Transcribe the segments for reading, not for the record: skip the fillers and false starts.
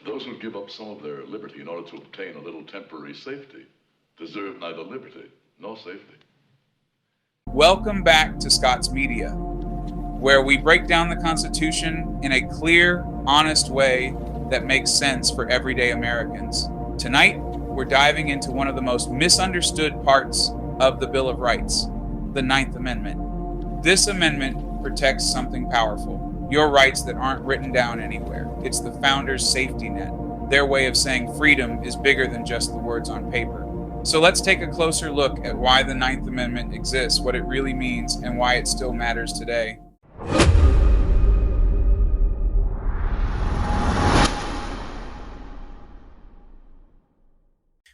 Those who give up some of their liberty in order to obtain a little temporary safety deserve neither liberty nor safety. Welcome back to Scott's Media, where we break down the Constitution in a clear, honest way that makes sense for everyday Americans. Tonight, we're diving into one of the most misunderstood parts of the Bill of Rights, the Ninth Amendment. This amendment protects something powerful, your rights that aren't written down anywhere. It's the founders' safety net. Their way of saying freedom is bigger than just the words on paper. So let's take a closer look at why the Ninth Amendment exists, what it really means, and why it still matters today.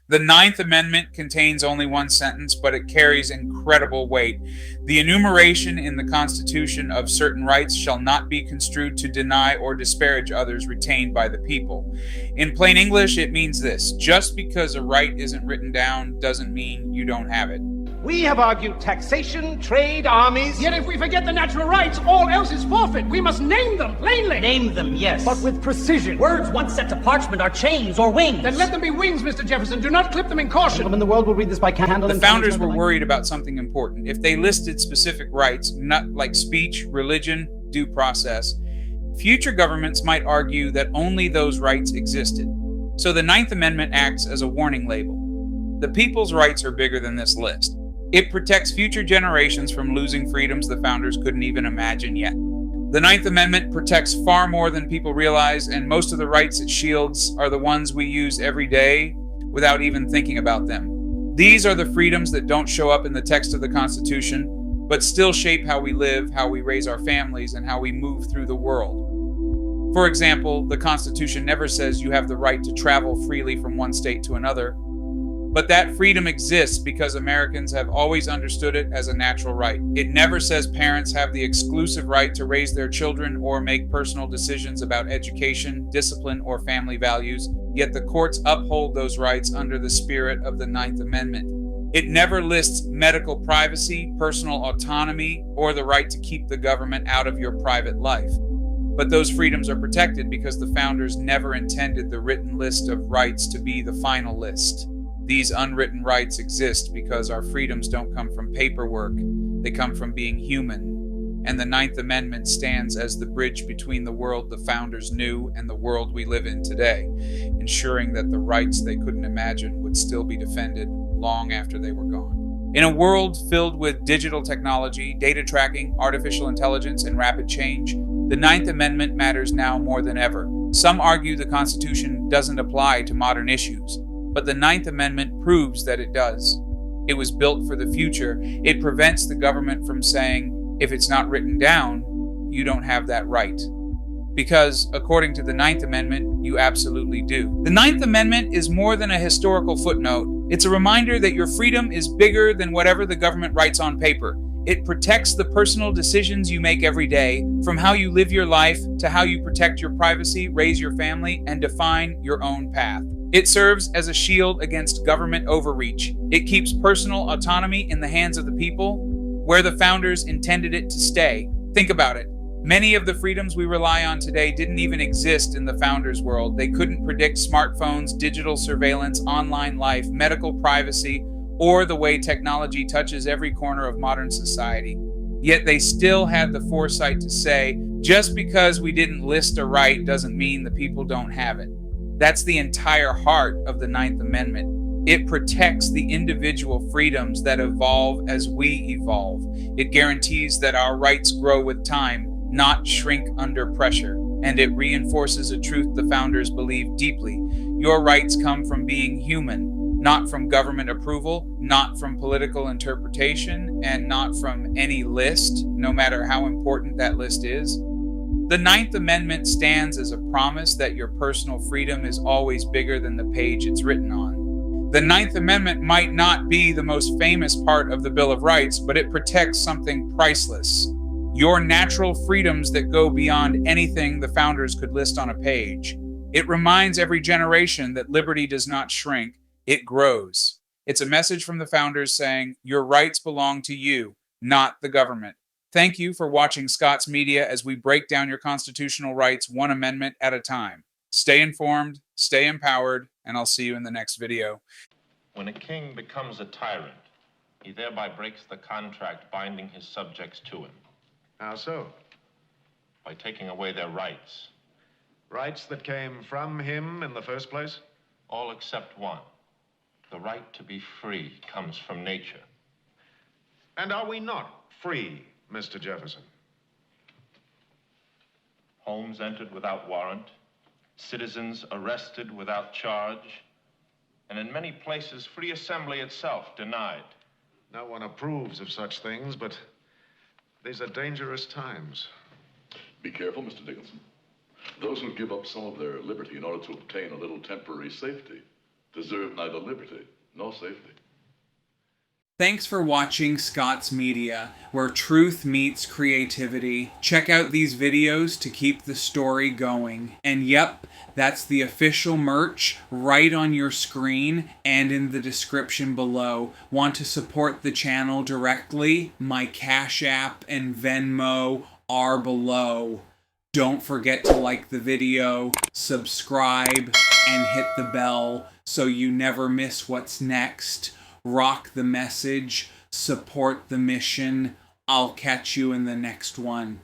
The Ninth Amendment contains only one sentence, but it carries incredible weight. The enumeration in the Constitution of certain rights shall not be construed to deny or disparage others retained by the people. In plain English, it means this: just because a right isn't written down doesn't mean you don't have it. We have argued taxation, trade, armies. Yet if we forget the natural rights, all else is forfeit. We must name them plainly. Name them, yes. But with precision. Words once set to parchment are chains or wings. Then let them be wings, Mr. Jefferson. Do not clip them in caution. Gentlemen, the world will read this by candle. The founders were worried about something important. If they listed specific rights, not like speech, religion, due process, future governments might argue that only those rights existed. So the Ninth Amendment acts as a warning label. The people's rights are bigger than this list. It protects future generations from losing freedoms the founders couldn't even imagine yet. The Ninth Amendment protects far more than people realize, and most of the rights it shields are the ones we use every day without even thinking about them. These are the freedoms that don't show up in the text of the Constitution, but still shape how we live, how we raise our families, and how we move through the world. For example, the Constitution never says you have the right to travel freely from one state to another. But that freedom exists because Americans have always understood it as a natural right. It never says parents have the exclusive right to raise their children or make personal decisions about education, discipline, or family values, yet the courts uphold those rights under the spirit of the Ninth Amendment. It never lists medical privacy, personal autonomy, or the right to keep the government out of your private life. But those freedoms are protected because the founders never intended the written list of rights to be the final list. These unwritten rights exist because our freedoms don't come from paperwork, they come from being human. And the Ninth Amendment stands as the bridge between the world the founders knew and the world we live in today, ensuring that the rights they couldn't imagine would still be defended long after they were gone. In a world filled with digital technology, data tracking, artificial intelligence, and rapid change, the Ninth Amendment matters now more than ever. Some argue the Constitution doesn't apply to modern issues, but the Ninth Amendment proves that it does. It was built for the future. It prevents the government from saying, if it's not written down, you don't have that right. Because, according to the Ninth Amendment, you absolutely do. The Ninth Amendment is more than a historical footnote. It's a reminder that your freedom is bigger than whatever the government writes on paper. It protects the personal decisions you make every day, from how you live your life to how you protect your privacy, raise your family, and define your own path. It serves as a shield against government overreach. It keeps personal autonomy in the hands of the people, where the founders intended it to stay. Think about it. Many of the freedoms we rely on today didn't even exist in the founders' world. They couldn't predict smartphones, digital surveillance, online life, medical privacy, or the way technology touches every corner of modern society. Yet they still had the foresight to say, just because we didn't list a right doesn't mean the people don't have it. That's the entire heart of the Ninth Amendment. It protects the individual freedoms that evolve as we evolve. It guarantees that our rights grow with time, not shrink under pressure. And it reinforces a truth the founders believed deeply. Your rights come from being human, not from government approval, not from political interpretation, and not from any list, no matter how important that list is. The Ninth Amendment stands as a promise that your personal freedom is always bigger than the page it's written on. The Ninth Amendment might not be the most famous part of the Bill of Rights, but it protects something priceless. Your natural freedoms that go beyond anything the founders could list on a page. It reminds every generation that liberty does not shrink, it grows. It's a message from the founders saying, your rights belong to you, not the government. Thank you for watching Scott's Media as we break down your constitutional rights one amendment at a time. Stay informed, stay empowered, and I'll see you in the next video. When a king becomes a tyrant, he thereby breaks the contract binding his subjects to him. How so? By taking away their rights. Rights that came from him in the first place? All except one. The right to be free comes from nature. And are we not free, Mr. Jefferson? Homes entered without warrant, citizens arrested without charge, and in many places free assembly itself denied. No one approves of such things, but these are dangerous times. Be careful, Mr. Dickinson. Those who give up some of their liberty in order to obtain a little temporary safety deserve neither liberty nor safety. Thanks for watching Scott's Media, where truth meets creativity. Check out these videos to keep the story going. And yep, that's the official merch right on your screen and in the description below. Want to support the channel directly? My Cash App and Venmo are below. Don't forget to like the video, subscribe, and hit the bell so you never miss what's next. Rock the message, support the mission. I'll catch you in the next one.